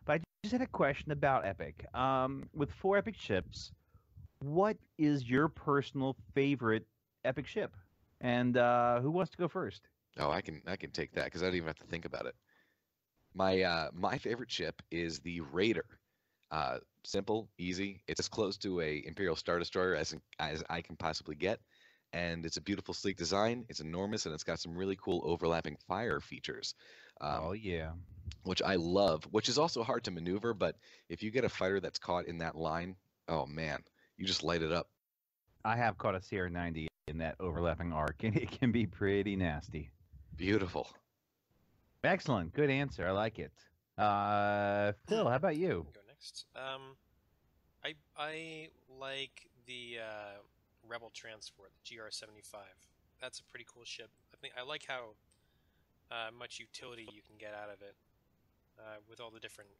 But I just had a question about Epic. With four Epic ships, what is your personal favorite Epic ship? And who wants to go first? Oh, I can take that because I don't even have to think about it. My favorite ship is the Raider. Simple, easy. It's as close to a Imperial Star Destroyer as I can possibly get, and it's a beautiful, sleek design. It's enormous, and it's got some really cool overlapping fire features, Oh um, yeah, which I love. Which is also hard to maneuver, but if you get a fighter that's caught in that line, oh man, you just light it up. I have caught a CR90 in that overlapping arc, and it can be pretty nasty. Beautiful. Excellent, good answer. I like it. Phil, how about I you? can go next. I like the Rebel Transport, the GR-75. That's a pretty cool ship. I like how much utility you can get out of it with all the different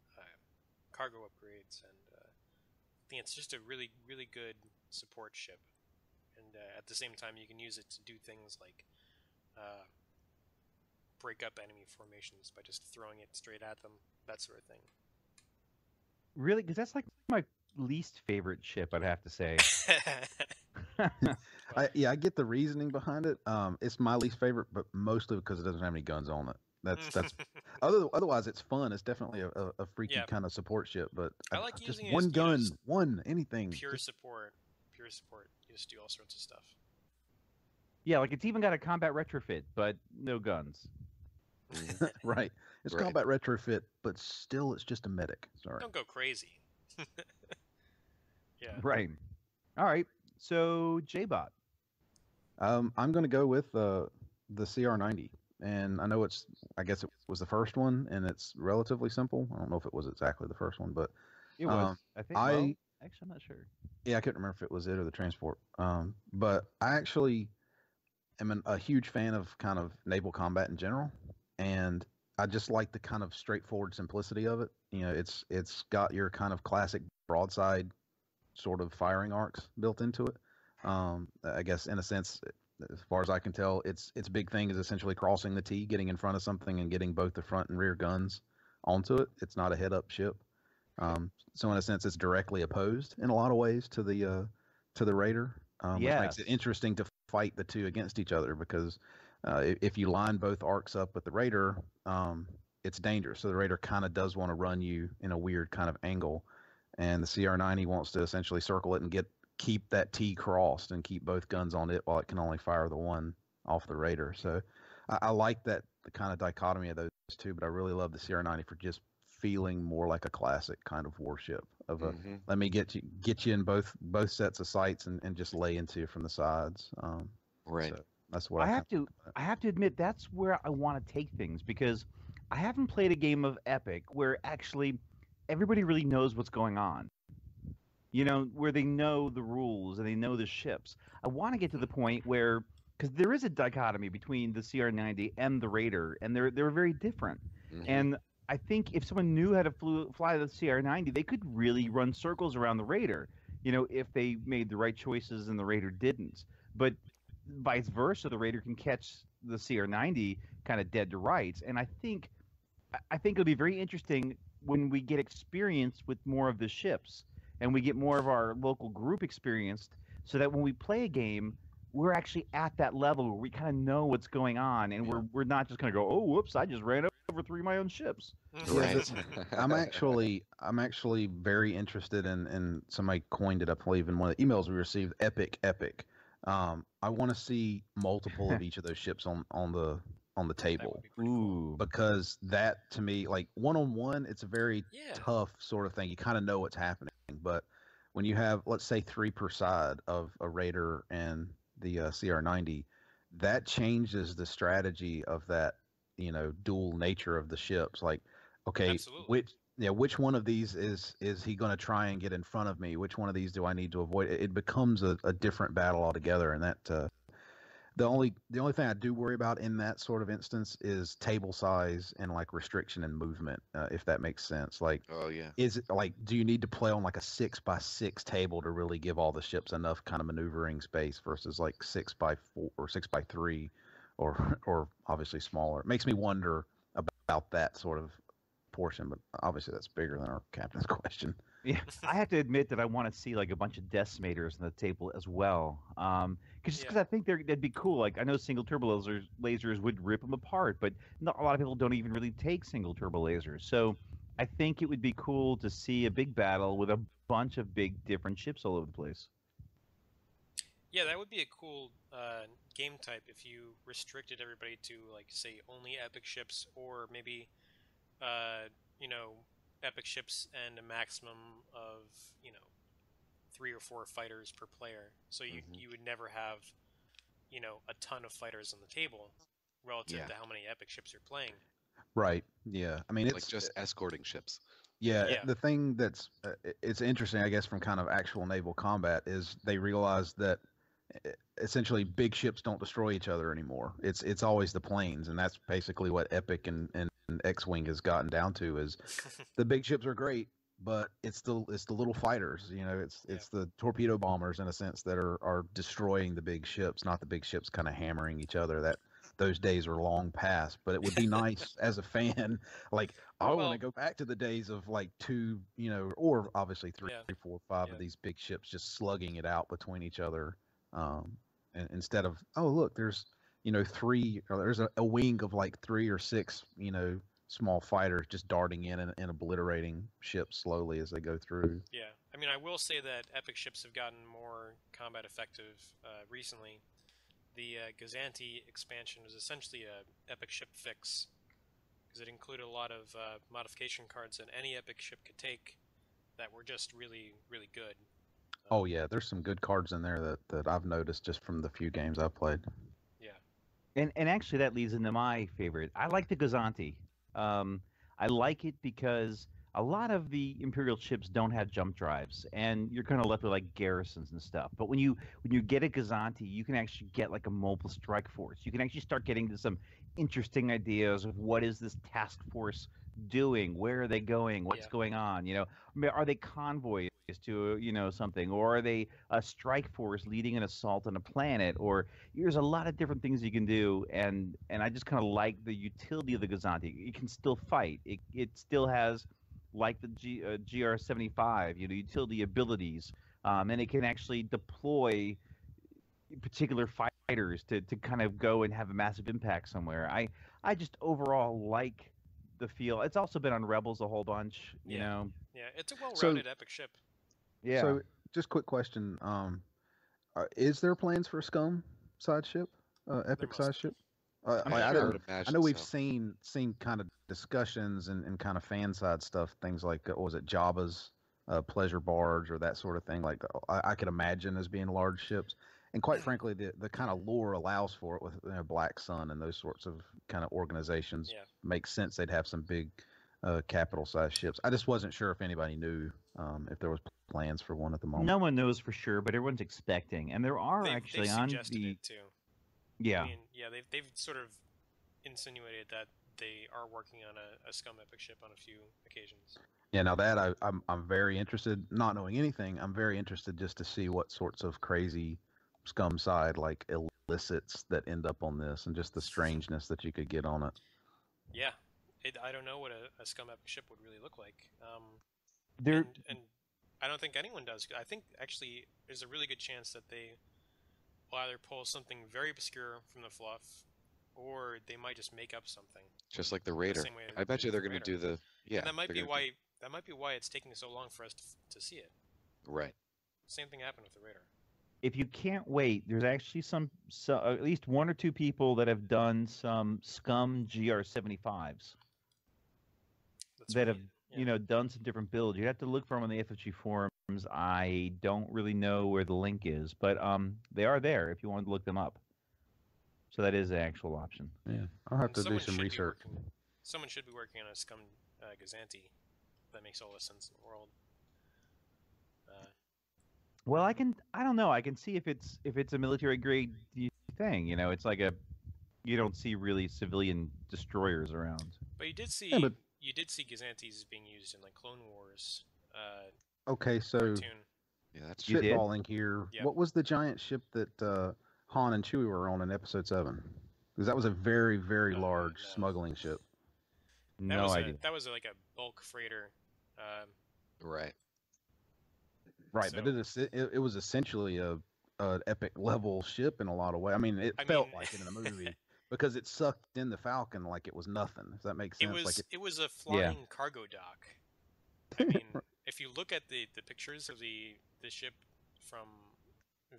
cargo upgrades, and I think it's just a really good support ship. And at the same time, you can use it to do things like uh, break up enemy formations by just throwing it straight at them, that sort of thing. Really? Because that's like my least favorite ship, I'd have to say. Well, I get the reasoning behind it. It's my least favorite, but mostly because it doesn't have any guns on it. That's otherwise it's fun. It's definitely a freaky yeah, kind of support ship, but I like just using it as, one gun, just one anything. pure Just support. Pure support. You just do all sorts of stuff. Yeah, like it's even got a combat retrofit, but no guns. right. It's Right. combat retrofit, but still it's just a medic. Sorry. Don't go crazy. Yeah. Right. All right. So JBot. I'm going to go with the CR90, and I know I guess it was the first one, and it's relatively simple. I don't know if it was exactly the first one, but It was. I think. Well, actually, I'm not sure. yeah, I couldn't remember if it was it or the transport. But I actually am a huge fan of kind of naval combat in general, and I just like the kind of straightforward simplicity of it. You know, it's got your kind of classic broadside sort of firing arcs built into it. I guess in a sense, as far as I can tell, its big thing is essentially crossing the T, getting in front of something, and getting both the front and rear guns onto it. It's not a head-up ship, so in a sense, it's directly opposed in a lot of ways to the Raider, which makes it Yes. interesting to fight the two against each other because if you line both arcs up with the Raider, it's dangerous. So the Raider kind of does want to run you in a weird kind of angle, and the CR90 wants to essentially circle it and keep that T crossed and keep both guns on it while it can only fire the one off the Raider. So I like the kind of dichotomy of those two, but I really love the CR90 for just feeling more like a classic kind of warship of a Hmm. let me get you in both sets of sights and just lay into you from the sides. Right. So that's what I I have kind to. I have to admit that's where I want to take things because I haven't played a game of Epic where actually everybody really knows what's going on. You know, where they know the rules and they know the ships. I want to get to the point where, because there is a dichotomy between the CR90 and the Raider, and they're very different. Hmm. And I think if someone knew how to fly the CR90, they could really run circles around the Raider. You know, if they made the right choices and the Raider didn't. But vice versa, the Raider can catch the CR90 kind of dead to rights. And I think it'll be very interesting when we get experience with more of the ships and we get more of our local group experienced so that when we play a game, we're actually at that level where we kind of know what's going on and of we're not just going to go, oh, whoops, I just ran over three of my own ships. yeah. Right. I'm actually very interested in somebody coined it, I believe, in one of the emails we received. Epic. I want to see multiple of each of those ships on the That table. would be pretty cool. Ooh. Because that to me, like one on one, it's a very Yeah. tough sort of thing. You kind of know what's happening, but when you have, let's say, three per side of a Raider and the CR90, that changes the strategy of that, dual nature of the ships. Like, okay, Absolutely. which one of these is he going to try and get in front of me? Which one of these do I need to avoid? It becomes a different battle altogether, and that the only thing I do worry about in that sort of instance is table size and like restriction and movement, if that makes sense. Like, Oh yeah. is it like, do you need to play on like a 6x6 table to really give all the ships enough kind of maneuvering space versus like 6x4 or 6x3 or obviously smaller? It makes me wonder about that sort of proportion, but obviously that's bigger than our captain's question. Yeah, I have to admit that I want to see like a bunch of decimators on the table as well. Because Yeah. I think that'd be cool. Like I know single turbo lasers would rip them apart, but not a lot of people don't even really take single turbo lasers. So I think it would be cool to see a big battle with a bunch of big different ships all over the place. Yeah, that would be a cool game type if you restricted everybody to, like, say, only epic ships, or maybe, you know, epic ships and a maximum of, 3 or 4 fighters per player. So you would never have, a ton of fighters on the table relative to how many epic ships you're playing. Right. Yeah. I mean, it's like just escorting ships. Yeah, Yeah. the thing that's it's interesting, I guess, from kind of actual naval combat is they realize that essentially big ships don't destroy each other anymore. It's always the planes, and that's basically what Epic and X-Wing has gotten down to. Is the big ships are great, but it's the little fighters. You know, it's the torpedo bombers in a sense that are destroying the big ships, not the big ships kind of hammering each other. That those days are long past. But it would be nice as a fan, like I want Well- to go back to the days of like two, or obviously three, Yeah. 4, 5 of these big ships just slugging it out between each other. And instead of, oh look, there's three, or there's a wing of like 3 or 6 small fighters just darting in and obliterating ships slowly as they go through. Yeah, I mean, I will say that epic ships have gotten more combat effective recently. The Gazanti expansion was essentially a epic ship fix, because it included a lot of modification cards that any epic ship could take that were just really, really good. Oh yeah, there's some good cards in there that I've noticed just from the few games I've played. Yeah. And actually, that leads into my favorite. I like the Gazanti. I like it because a lot of the Imperial ships don't have jump drives, and you're kind of left with like garrisons and stuff. But when you get a Gazanti, you can actually get like a mobile strike force. You can actually start getting to some interesting ideas of what is this task force doing, where are they going, what's going on. Are they convoys to something, or are they a strike force leading an assault on a planet, or there's a lot of different things you can do, and I just kind of like the utility of the Gazanti. It can still fight. It still has, like the GR-75, utility abilities, and it can actually deploy particular fighters to kind of go and have a massive impact somewhere. I just overall like the feel. It's also been on Rebels a whole bunch, you know. Yeah, it's a well-rounded epic ship. Yeah. So, just quick question: is there plans for a Scum side ship, epic must side be. ship? I'm I sure. I didn't. would I imagine know we've so. seen kind of discussions and kind of fan side stuff, things like what was it, Jabba's pleasure barge or that sort of thing. Like I could imagine as being large ships, and quite frankly, the kind of lore allows for it with Black Sun and those sorts of kind of organizations. Yeah. Makes sense they'd have some big capital size ships. I just wasn't sure if anybody knew if there was plans for one at the moment. No one knows for sure, but everyone's expecting, and there are actually they've on suggested the it too. yeah. I mean, yeah, they've sort of insinuated that they are working on a Scum epic ship on a few occasions. Yeah, now that I'm very interested, not knowing anything, I'm very interested just to see what sorts of crazy Scum side like illicits that end up on this, and just the strangeness that you could get on it. Yeah, I don't know what a Scum epic ship would really look like. There And I don't think anyone does. I think actually there's a really good chance that they will either pull something very obscure from the fluff, or they might just make up something. Just like the Raider. same way I bet they you did they're with going to do the And that might be why it's taking so long for us to see it. Right. Same thing happened with the Raider. if you can't wait, there's actually some at least 1 or 2 people that have done some Scum GR-75s that have done some different builds. You have to look for them on the FFG forums. I don't really know where the link is, but they are there if you want to look them up. So that is an actual option. Yeah, I'll have And to do someone some should be research. Someone should be working on a Scum Gazanti. That makes all the sense in the world. Well, I don't know. I can see if it's a military grade thing. It's like you don't see really civilian destroyers around. But you did see Yeah, you did see Gazantis being used in like Clone Wars. Okay, so Cartoon. Yeah, that's true. You did? spitballing here. Yep. What was the giant ship that Han and Chewie were on in Episode 7? Because that was a very, very large no. smuggling ship. No idea. That was like a bulk freighter. Right. Right, but So- it was essentially a epic level ship in a lot of ways. I mean, it I felt mean- like it in the movie because it sucked in the Falcon like it was nothing. If that makes It sense, like was it was a flying cargo dock. I mean, if you look at the pictures of the ship from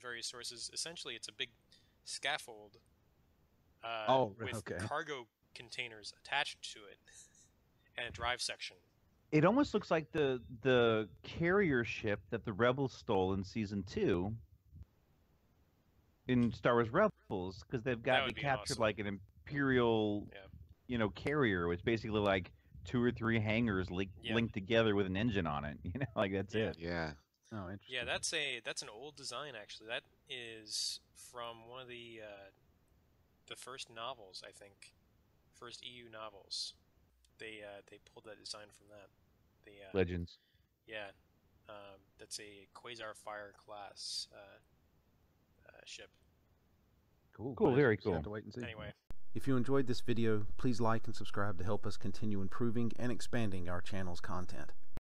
various sources, essentially it's a big scaffold with okay. cargo containers attached to it and a drive section. It almost looks like the carrier ship that the Rebels stole in season 2 in Star Wars Rebels, because they've got would they be captured awesome. like an Imperial, Yeah. Carrier. It's basically like 2 or 3 hangars Yeah. linked together with an engine on it. Like that's Yeah. it. Yeah. Oh, interesting. Yeah, that's an old design actually. That is from one of the first novels, I think, first EU novels. They pulled that design from that. The Legends. yeah, that's a Quasar Fire class ship. Cool. Cool, I very just have cool. to wait and see. Anyway, If you enjoyed this video, please like and subscribe to help us continue improving and expanding our channel's content.